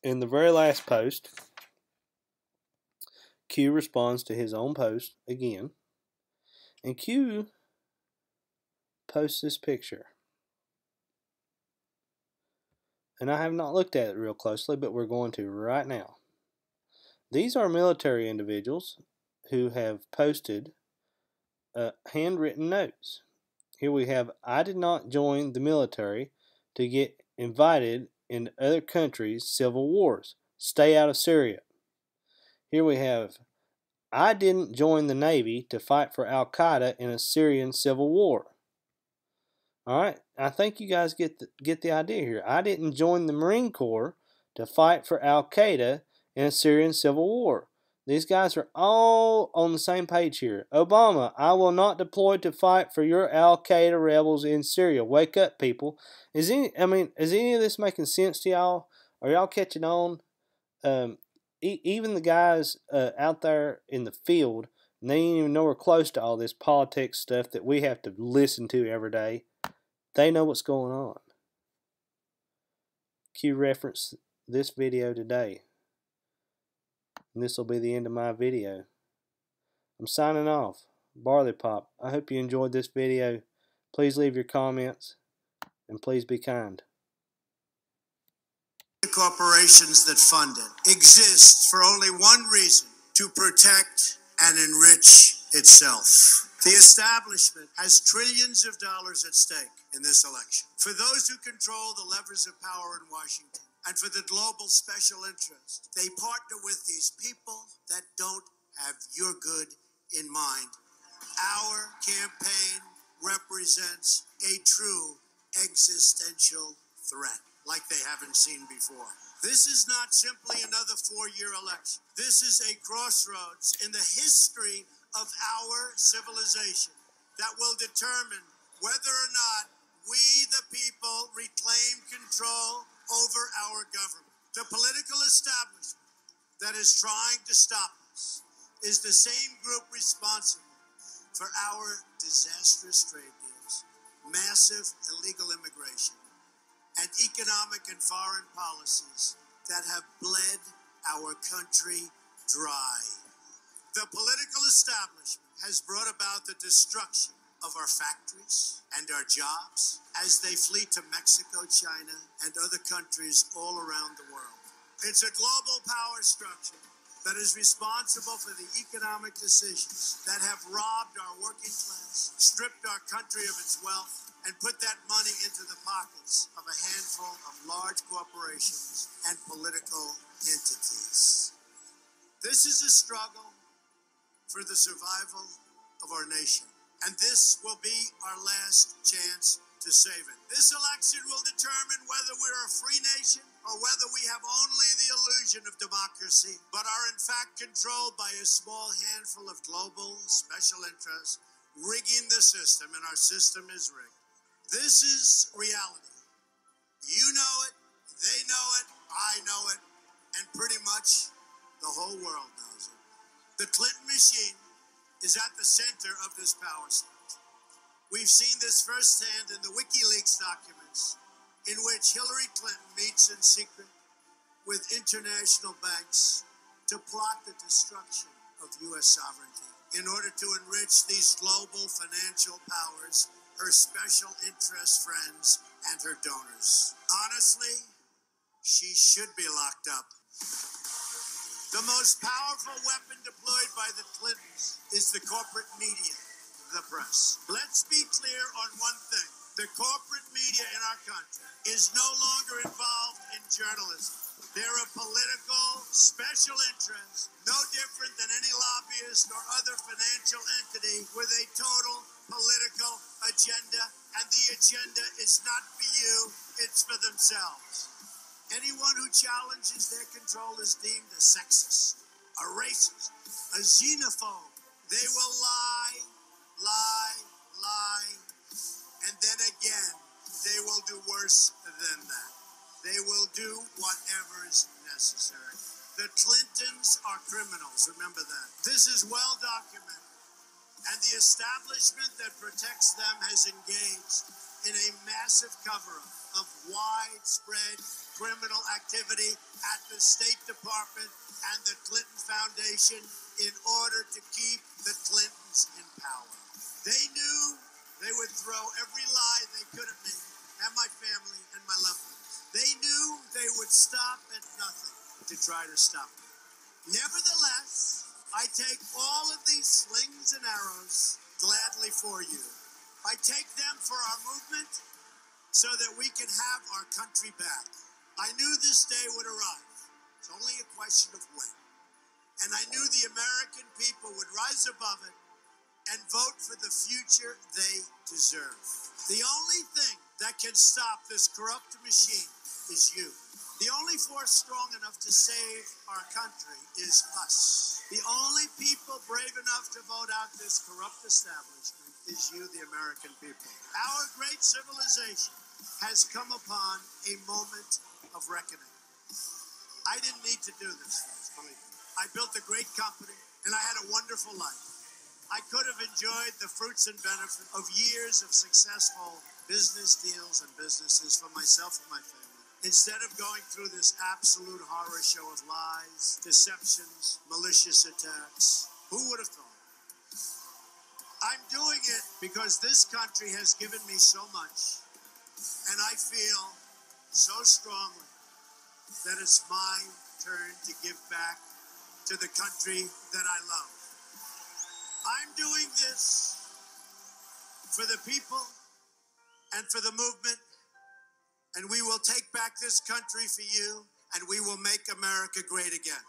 in the very last post, Q responds to his own post again, and Q posts this picture. And I have not looked at it real closely, but we're going to right now. These are military individuals who have posted handwritten notes. Here we have, I did not join the military to get invited in other countries' civil wars. Stay out of Syria. Here we have, I didn't join the Navy to fight for Al-Qaeda in a Syrian civil war. All right, I think you guys get the idea here. I didn't join the Marine Corps to fight for Al-Qaeda in a Syrian civil war. These guys are all on the same page here. Obama, I will not deploy to fight for your Al-Qaeda rebels in Syria. Wake up, people. Is any of this making sense to y'all? Are y'all catching on? Even the guys out there in the field, they ain't even nowhere close to all this politics stuff that we have to listen to every day. They know what's going on. Q referenced this video today. And this will be the end of my video. I'm signing off. Barley Pop. I hope you enjoyed this video. Please leave your comments. And please be kind. The corporations that fund it exist for only one reason: to protect and enrich itself. The establishment has trillions of dollars at stake in this election. For those who control the levers of power in Washington, and for the global special interest, they partner with these people that don't have your good in mind. Our campaign represents a true existential threat, like they haven't seen before. This is not simply another four-year election. This is a crossroads in the history of our civilization that will determine whether or not we, the people, reclaim control over our government. The political establishment that is trying to stop us is the same group responsible for our disastrous trade deals, massive illegal immigration, and economic and foreign policies that have bled our country dry. The political establishment has brought about the destruction of our factories and our jobs as they flee to Mexico, China, and other countries all around the world. It's a global power structure that is responsible for the economic decisions that have robbed our working class, stripped our country of its wealth, and put that money into the pockets of a handful of large corporations and political entities. This is a struggle for the survival of our nation, and this will be our last chance to save it. This election will determine whether we're a free nation or whether we have only the illusion of democracy, but are in fact controlled by a small handful of global special interests rigging the system, and our system is rigged. This is reality. You know it, they know it, I know it, and pretty much the whole world knows it. The Clinton machine is at the center of this power structure. We've seen this firsthand in the WikiLeaks documents, in which Hillary Clinton meets in secret with international banks to plot the destruction of U.S. sovereignty in order to enrich these global financial powers, her special interest friends, and her donors. Honestly, she should be locked up. The most powerful weapon deployed by the Clintons is the corporate media, the press. Let's be clear on one thing. The corporate media in our country is no longer involved in journalism. They're a political special interest, no different than any lobbyist or other financial entity with a total political agenda, and the agenda is not for you, it's for themselves. Anyone who challenges their control is deemed a sexist, a racist, a xenophobe. They will lie, and then again, they will do worse than that. They will do whatever is necessary. The Clintons are criminals, remember that. This is well documented, and the establishment that protects them has engaged in a massive cover-up of widespread criminal activity at the State Department and the Clinton Foundation in order to keep the Clintons in power. They knew they would throw every lie they could at me and my family and my loved ones. They knew they would stop at nothing to try to stop me. Nevertheless, I take all of these slings and arrows gladly for you. I take them for our movement so that we can have our country back. I knew this day would arrive. It's only a question of when. And I knew the American people would rise above it and vote for the future they deserve. The only thing that can stop this corrupt machine is you. The only force strong enough to save our country is us. The only people brave enough to vote out this corrupt establishment is you, the American people. Our great civilization has come upon a moment of reckoning. I didn't need to do this, folks, believe me. I built a great company, and I had a wonderful life. I could have enjoyed the fruits and benefits of years of successful business deals and businesses for myself and my family, instead of going through this absolute horror show of lies, deceptions, malicious attacks. Who would have thought? I'm doing it because this country has given me so much, and I feel so strongly that it's my turn to give back to the country that I love. I'm doing this for the people and for the movement, and we will take back this country for you, and we will make America great again.